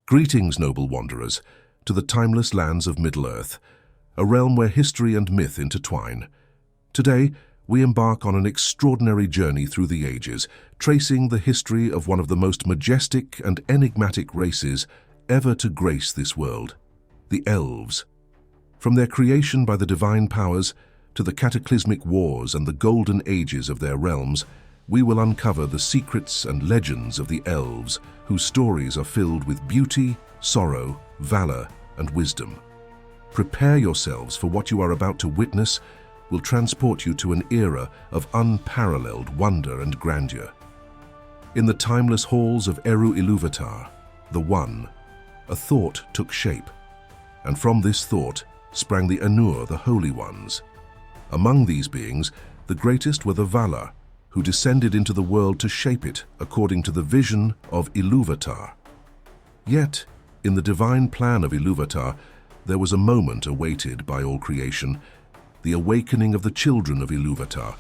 Greetings, noble wanderers, to the timeless lands of Middle-earth, a realm where history and myth intertwine. Today, we embark on an extraordinary journey through the ages, tracing the history of one of the most majestic and enigmatic races ever to grace this world, the Elves. From their creation by the divine powers to the cataclysmic wars and the golden ages of their realms, we will uncover the secrets and legends of the Elves, whose stories are filled with beauty, sorrow, valor, and wisdom. Prepare yourselves, for what you are about to witness will transport you to an era of unparalleled wonder and grandeur. In the timeless halls of Eru Ilúvatar, the One, a thought took shape, and from this thought sprang the Ainur, the Holy Ones. Among these beings, the greatest were the Valar, who descended into the world to shape it according to the vision of Ilúvatar. Yet, in the divine plan of Ilúvatar, there was a moment awaited by all creation, the awakening of the children of Ilúvatar.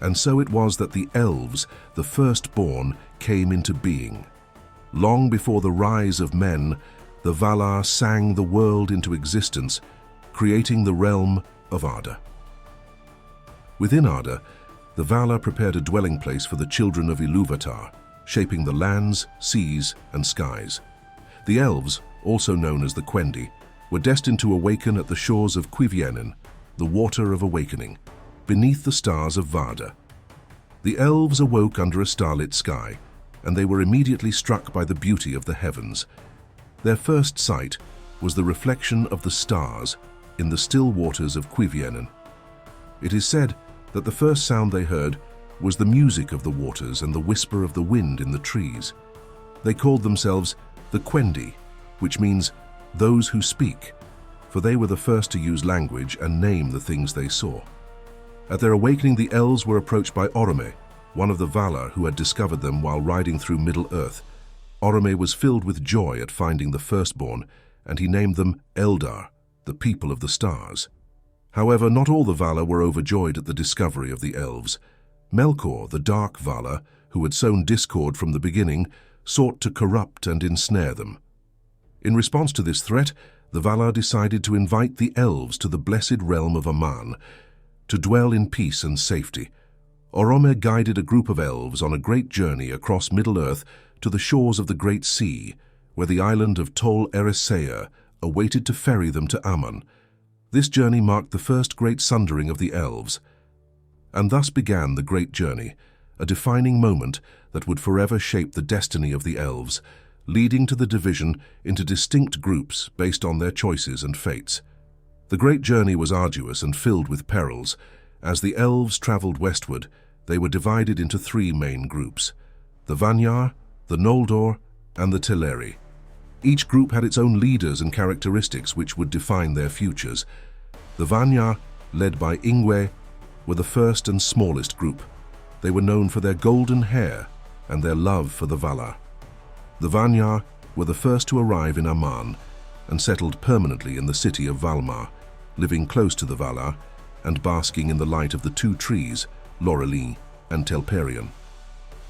And so it was that the Elves, the firstborn, came into being. Long before the rise of men, the Valar sang the world into existence, creating the realm of Arda. Within Arda, the Valar prepared a dwelling place for the children of Ilúvatar, shaping the lands, seas, and skies. The Elves, also known as the Quendi, were destined to awaken at the shores of Cuiviénen, the water of awakening, beneath the stars of Varda. The Elves awoke under a starlit sky, and they were immediately struck by the beauty of the heavens. Their first sight was the reflection of the stars in the still waters of Cuiviénen. It is said that the first sound they heard was the music of the waters and the whisper of the wind in the trees. They called themselves the Quendi, which means those who speak, for they were the first to use language and name the things they saw. At their awakening, the Elves were approached by Orome, one of the Valar who had discovered them while riding through Middle-earth. Orome was filled with joy at finding the firstborn, and he named them Eldar, the people of the stars. However, not all the Valar were overjoyed at the discovery of the Elves. Melkor, the Dark Valar, who had sown discord from the beginning, sought to corrupt and ensnare them. In response to this threat, the Valar decided to invite the Elves to the blessed realm of Aman, to dwell in peace and safety. Orome guided a group of Elves on a great journey across Middle-earth to the shores of the Great Sea, where the island of Tol Eressëa awaited to ferry them to Aman. This journey marked the first great sundering of the Elves, and thus began the great journey, a defining moment that would forever shape the destiny of the Elves, leading to the division into distinct groups based on their choices and fates. The great journey was arduous and filled with perils. As the Elves traveled westward, they were divided into three main groups: the Vanyar, the Noldor, and the Teleri. Each group had its own leaders and characteristics which would define their futures. The Vanyar, led by Ingwe, were the first and smallest group. They were known for their golden hair and their love for the Valar. The Vanyar were the first to arrive in Aman and settled permanently in the city of Valmar, living close to the Valar and basking in the light of the two trees, Lorelei and Telperion.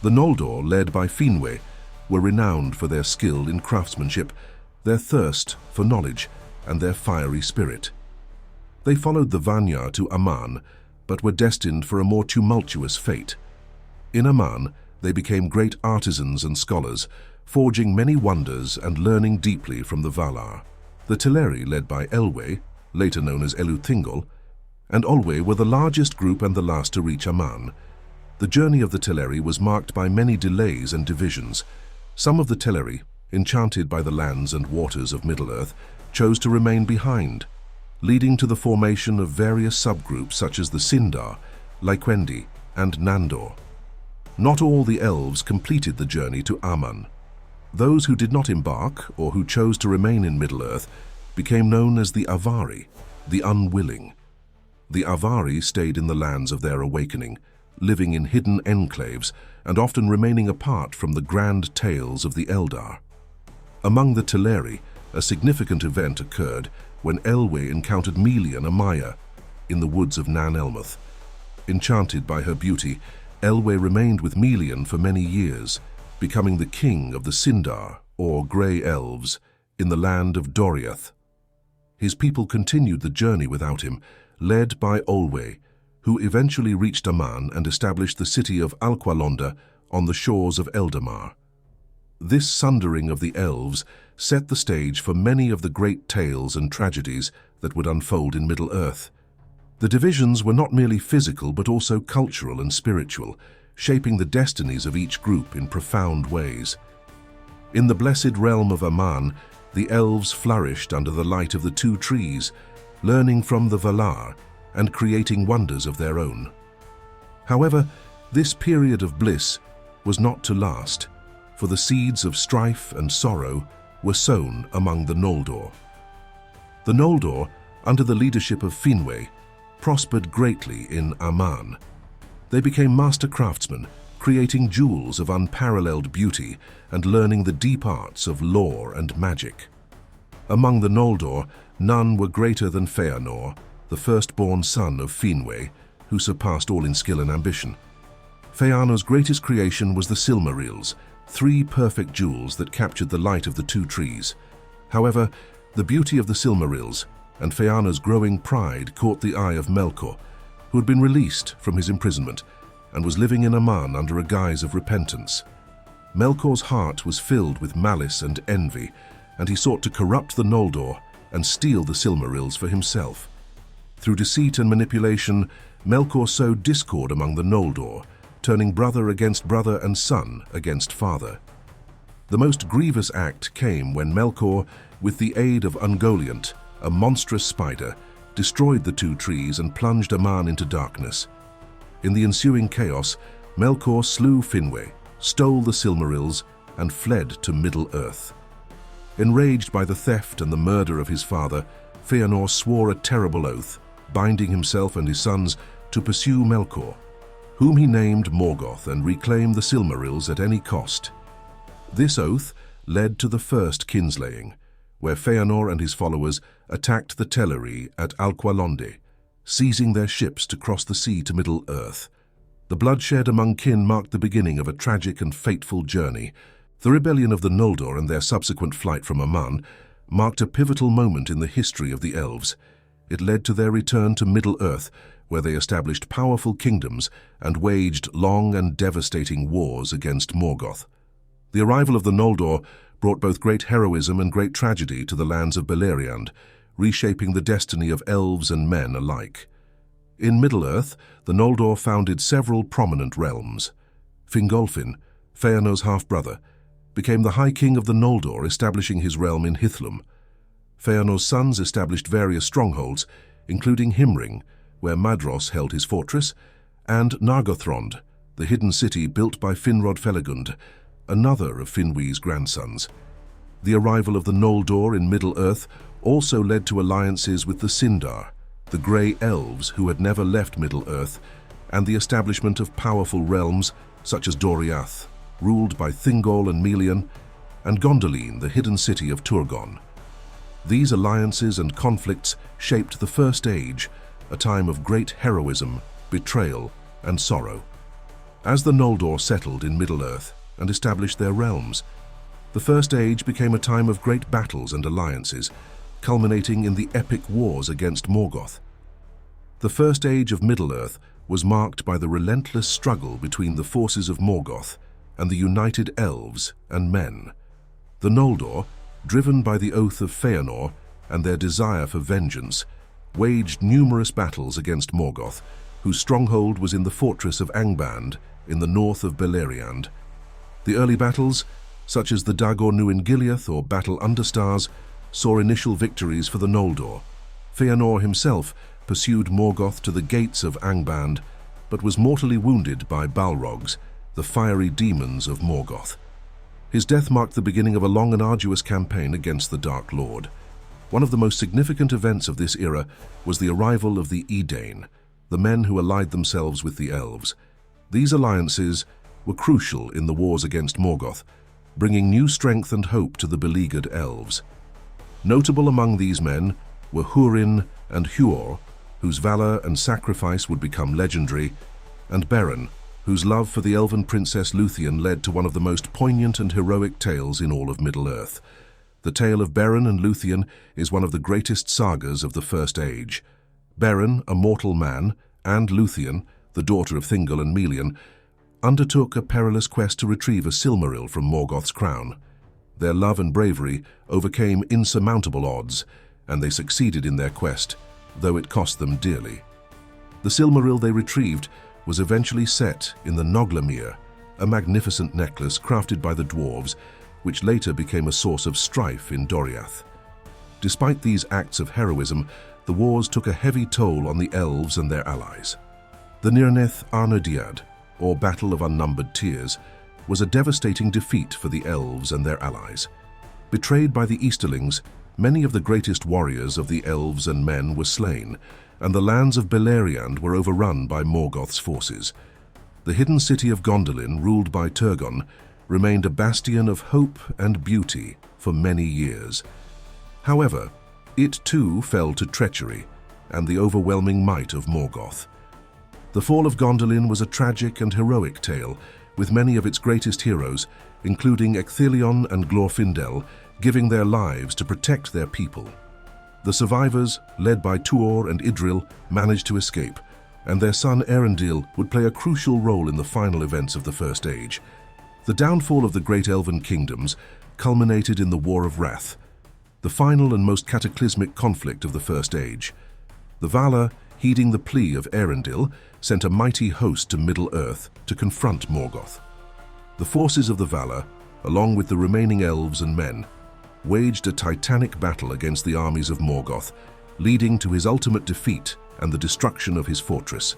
The Noldor, led by Finwë, were renowned for their skill in craftsmanship, their thirst for knowledge, and their fiery spirit. They followed the Vanyar to Aman, but were destined for a more tumultuous fate. In Aman, they became great artisans and scholars, forging many wonders and learning deeply from the Valar. The Teleri, led by Elwë, later known as Eleuthingol, and Olwë were the largest group and the last to reach Aman. The journey of the Teleri was marked by many delays and divisions. Some of the Teleri, enchanted by the lands and waters of Middle-earth, chose to remain behind, leading to the formation of various subgroups such as the Sindar, Lyquendi, and Nandor. Not all the Elves completed the journey to Aman. Those who did not embark, or who chose to remain in Middle-earth, became known as the Avari, the unwilling. The Avari stayed in the lands of their awakening, living in hidden enclaves and often remaining apart from the grand tales of the Eldar. Among the Teleri, a significant event occurred when Elwë encountered Melian Amaya in the woods of Nan Elmoth. Enchanted by her beauty, Elwë remained with Melian for many years, becoming the king of the Sindar, or Grey Elves, in the land of Doriath. His people continued the journey without him, led by Olwe, who eventually reached Aman and established the city of Alqualonda on the shores of Eldamar. This sundering of the Elves set the stage for many of the great tales and tragedies that would unfold in Middle-earth. The divisions were not merely physical but also cultural and spiritual, shaping the destinies of each group in profound ways. In the blessed realm of Aman, the Elves flourished under the light of the two trees, learning from the Valar and creating wonders of their own. However, this period of bliss was not to last, for the seeds of strife and sorrow were sown among the Noldor. The Noldor, under the leadership of Finwë, prospered greatly in Aman. They became master craftsmen, creating jewels of unparalleled beauty and learning the deep arts of lore and magic. Among the Noldor, none were greater than Feanor, the firstborn son of Finwë, who surpassed all in skill and ambition. Feanor's greatest creation was the Silmarils, 3 perfect jewels that captured the light of the two trees. However, the beauty of the Silmarils and Feanor's growing pride caught the eye of Melkor, who had been released from his imprisonment and was living in Aman under a guise of repentance. Melkor's heart was filled with malice and envy, and he sought to corrupt the Noldor and steal the Silmarils for himself. Through deceit and manipulation, Melkor sowed discord among the Noldor, turning brother against brother and son against father. The most grievous act came when Melkor, with the aid of Ungoliant, a monstrous spider, destroyed the two trees and plunged Aman into darkness. In the ensuing chaos, Melkor slew Finwë, stole the Silmarils, and fled to Middle-earth. Enraged by the theft and the murder of his father, Feanor swore a terrible oath, binding himself and his sons to pursue Melkor, whom he named Morgoth, and reclaim the Silmarils at any cost. This oath led to the first kinslaying, where Feanor and his followers attacked the Teleri at Alqualonde, seizing their ships to cross the sea to Middle-earth. The bloodshed among kin marked the beginning of a tragic and fateful journey. The rebellion of the Noldor and their subsequent flight from Aman marked a pivotal moment in the history of the Elves. It led to their return to Middle-earth, where they established powerful kingdoms and waged long and devastating wars against Morgoth. The arrival of the Noldor brought both great heroism and great tragedy to the lands of Beleriand, reshaping the destiny of elves and men alike. In Middle-earth, the Noldor founded several prominent realms. Fingolfin, Feanor's half-brother, became the High King of the Noldor, establishing his realm in Hithlum. Feanor's sons established various strongholds, including Himring, where Madros held his fortress, and Nargothrond, the hidden city built by Finrod Felagund, another of Finwë's grandsons. The arrival of the Noldor in Middle-earth also led to alliances with the Sindar, the Grey Elves who had never left Middle-earth, and the establishment of powerful realms such as Doriath, ruled by Thingol and Melian, and Gondolin, the hidden city of Turgon. These alliances and conflicts shaped the First Age, a time of great heroism, betrayal, and sorrow. As the Noldor settled in Middle-earth and established their realms, the First Age became a time of great battles and alliances, culminating in the epic wars against Morgoth. The First Age of Middle-earth was marked by the relentless struggle between the forces of Morgoth and the united elves and men. The Noldor, driven by the oath of Feanor and their desire for vengeance, waged numerous battles against Morgoth, whose stronghold was in the fortress of Angband in the north of Beleriand. The early battles, such as the Dagor nu in Gileath or Battle Understars, saw initial victories for the Noldor. Feanor himself pursued Morgoth to the gates of Angband, but was mortally wounded by Balrogs, the fiery demons of Morgoth. His death marked the beginning of a long and arduous campaign against the Dark Lord. One of the most significant events of this era was the arrival of the Edain, the men who allied themselves with the Elves. These alliances were crucial in the wars against Morgoth, bringing new strength and hope to the beleaguered Elves. Notable among these men were Húrin and Huor, whose valor and sacrifice would become legendary, and Beren, whose love for the elven princess Luthien led to one of the most poignant and heroic tales in all of Middle-earth. The tale of Beren and Luthien is one of the greatest sagas of the First Age. Beren, a mortal man, and Luthien, the daughter of Thingol and Melian, undertook a perilous quest to retrieve a Silmaril from Morgoth's crown. Their love and bravery overcame insurmountable odds, and they succeeded in their quest, though it cost them dearly. The Silmaril they retrieved was eventually set in the Noglamere, a magnificent necklace crafted by the dwarves, which later became a source of strife in Doriath. Despite these acts of heroism, the wars took a heavy toll on the elves and their allies. The Nirneth Arnodiad, or Battle of Unnumbered Tears, was a devastating defeat for the elves and their allies. Betrayed by the Easterlings, many of the greatest warriors of the elves and men were slain, and the lands of Beleriand were overrun by Morgoth's forces. The hidden city of Gondolin, ruled by Turgon, remained a bastion of hope and beauty for many years. However, it too fell to treachery and the overwhelming might of Morgoth. The fall of Gondolin was a tragic and heroic tale, with many of its greatest heroes, including Ecthelion and Glorfindel, giving their lives to protect their people. The survivors, led by Tuor and Idril, managed to escape, and their son Erendil would play a crucial role in the final events of the First Age. The downfall of the great elven kingdoms culminated in the War of Wrath, the final and most cataclysmic conflict of the First Age. The Valar, heeding the plea of Erendil, sent a mighty host to Middle-earth to confront Morgoth. The forces of the Valar, along with the remaining elves and men, waged a titanic battle against the armies of Morgoth, leading to his ultimate defeat and the destruction of his fortress.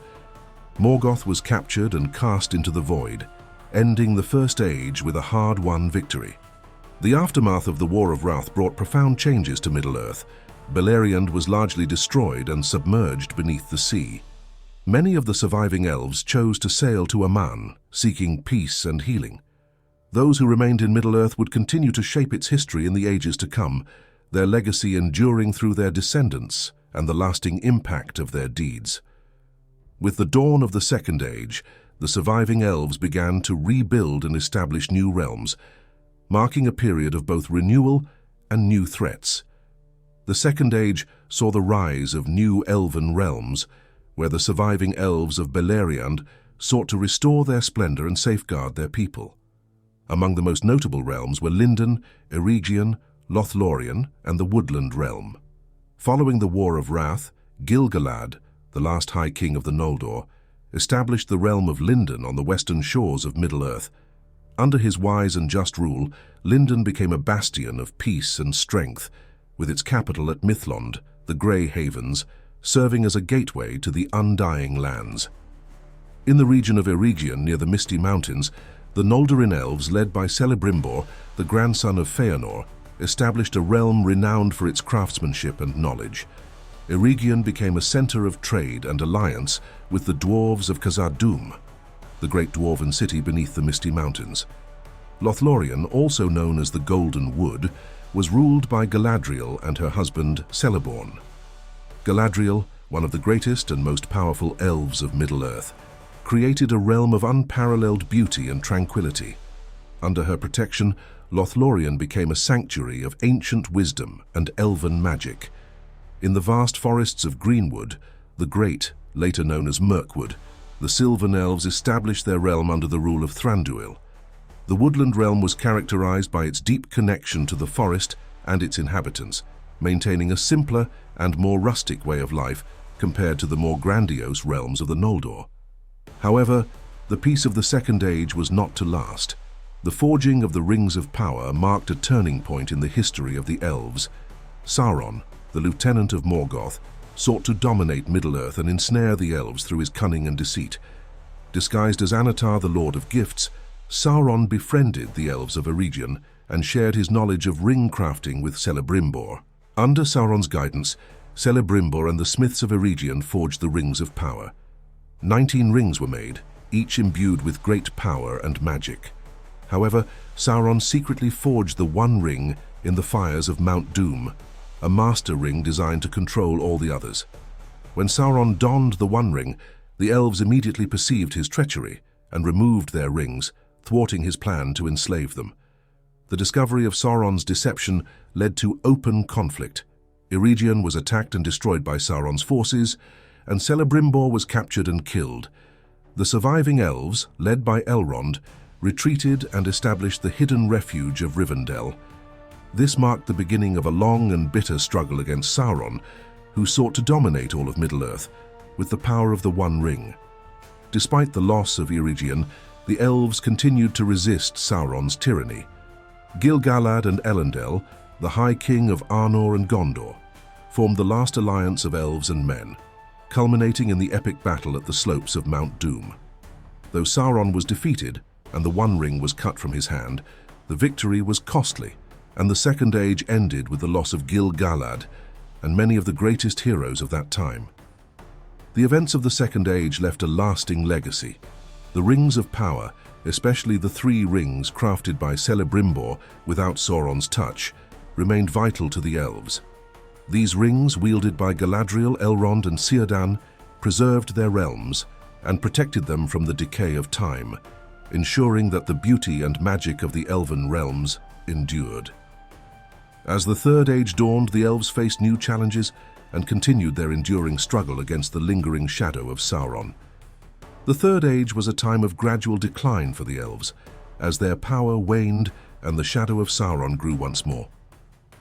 Morgoth was captured and cast into the void, ending the First Age with a hard-won victory. The aftermath of the War of Wrath brought profound changes to Middle-earth. Beleriand was largely destroyed and submerged beneath the sea. Many of the surviving elves chose to sail to Aman, seeking peace and healing. Those who remained in Middle-earth would continue to shape its history in the ages to come, their legacy enduring through their descendants and the lasting impact of their deeds. With the dawn of the Second Age, the surviving elves began to rebuild and establish new realms, marking a period of both renewal and new threats. The Second Age saw the rise of new elven realms, where the surviving elves of Beleriand sought to restore their splendor and safeguard their people. Among the most notable realms were Lindon, Eregion, Lothlorien, and the Woodland realm. Following the War of Wrath, Gil-galad, the last High King of the Noldor, established the realm of Lindon on the western shores of Middle-earth. Under his wise and just rule, Lindon became a bastion of peace and strength, with its capital at Mithlond, the Grey Havens, serving as a gateway to the Undying Lands. In the region of Eregion, near the Misty Mountains, the Noldorin elves, led by Celebrimbor, the grandson of Feanor, established a realm renowned for its craftsmanship and knowledge. Eregion became a center of trade and alliance with the dwarves of Khazad-dûm, the great dwarven city beneath the Misty Mountains. Lothlorien, also known as the Golden Wood, was ruled by Galadriel and her husband Celeborn. Galadriel, one of the greatest and most powerful elves of Middle-earth, created a realm of unparalleled beauty and tranquility. Under her protection, Lothlorien became a sanctuary of ancient wisdom and elven magic. In the vast forests of Greenwood, the Great, later known as Mirkwood, the Sylvan elves established their realm under the rule of Thranduil. The woodland realm was characterized by its deep connection to the forest and its inhabitants, maintaining a simpler and more rustic way of life compared to the more grandiose realms of the Noldor. However, the peace of the Second Age was not to last. The forging of the Rings of Power marked a turning point in the history of the elves. Sauron, the lieutenant of Morgoth, sought to dominate Middle-earth and ensnare the elves through his cunning and deceit. Disguised as Anatar, the Lord of Gifts, Sauron befriended the elves of Eregion and shared his knowledge of ring crafting with Celebrimbor. Under Sauron's guidance, Celebrimbor and the smiths of Eregion forged the Rings of Power. 19 rings were made, each imbued with great power and magic. However, Sauron secretly forged the One Ring in the fires of Mount Doom, a master ring designed to control all the others. When Sauron donned the One Ring, the elves immediately perceived his treachery and removed their rings, thwarting his plan to enslave them. The discovery of Sauron's deception led to open conflict. Eregion was attacked and destroyed by Sauron's forces, and Celebrimbor was captured and killed. The surviving elves, led by Elrond, retreated and established the hidden refuge of Rivendell. This marked the beginning of a long and bitter struggle against Sauron, who sought to dominate all of Middle-earth with the power of the One Ring. Despite the loss of Eregion, the elves continued to resist Sauron's tyranny. Gil-galad and Elendil, the High King of Arnor and Gondor, formed the last alliance of elves and men, culminating in the epic battle at the slopes of Mount Doom. Though Sauron was defeated and the One Ring was cut from his hand, the victory was costly, and the Second Age ended with the loss of Gil-galad and many of the greatest heroes of that time. The events of the Second Age left a lasting legacy. The Rings of Power, especially the 3 rings crafted by Celebrimbor without Sauron's touch, remained vital to the elves. These rings, wielded by Galadriel, Elrond and Círdan, preserved their realms and protected them from the decay of time, ensuring that the beauty and magic of the elven realms endured. As the Third Age dawned, the elves faced new challenges and continued their enduring struggle against the lingering shadow of Sauron. The Third Age was a time of gradual decline for the elves, as their power waned and the shadow of Sauron grew once more.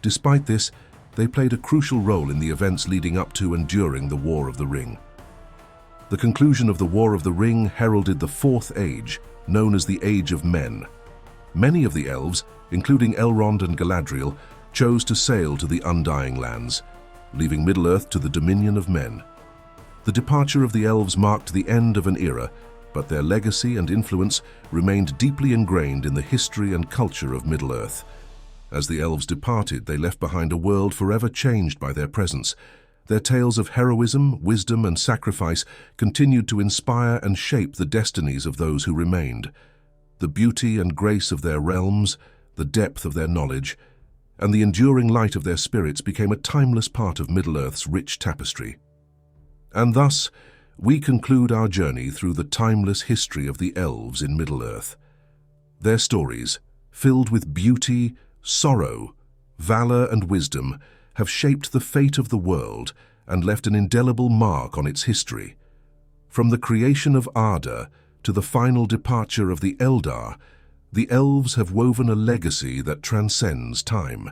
Despite this, they played a crucial role in the events leading up to and during the War of the Ring. The conclusion of the War of the Ring heralded the Fourth Age, known as the Age of Men. Many of the elves, including Elrond and Galadriel, chose to sail to the Undying Lands, leaving Middle-earth to the dominion of men. The departure of the elves marked the end of an era, but their legacy and influence remained deeply ingrained in the history and culture of Middle-earth. As the elves departed, they left behind a world forever changed by their presence. Their tales of heroism, wisdom, and sacrifice continued to inspire and shape the destinies of those who remained. The beauty and grace of their realms, the depth of their knowledge, and the enduring light of their spirits became a timeless part of Middle-earth's rich tapestry. And thus, we conclude our journey through the timeless history of the elves in Middle-earth. Their stories, filled with beauty, sorrow, valor, and wisdom, have shaped the fate of the world and left an indelible mark on its history. From the creation of Arda to the final departure of the Eldar, the elves have woven a legacy that transcends time.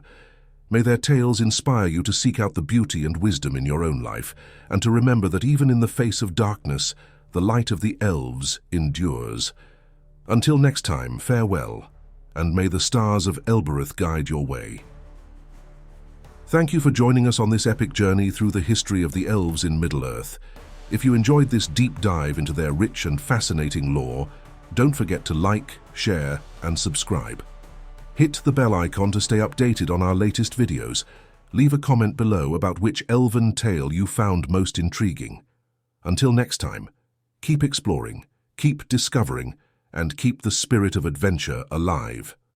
May their tales inspire you to seek out the beauty and wisdom in your own life, and to remember that even in the face of darkness, the light of the elves endures. Until next time, farewell, and may the stars of Elbereth guide your way. Thank you for joining us on this epic journey through the history of the elves in Middle-earth. If you enjoyed this deep dive into their rich and fascinating lore, don't forget to like, share, and subscribe. Hit the bell icon to stay updated on our latest videos. Leave a comment below about which elven tale you found most intriguing. Until next time, keep exploring, keep discovering, and keep the spirit of adventure alive.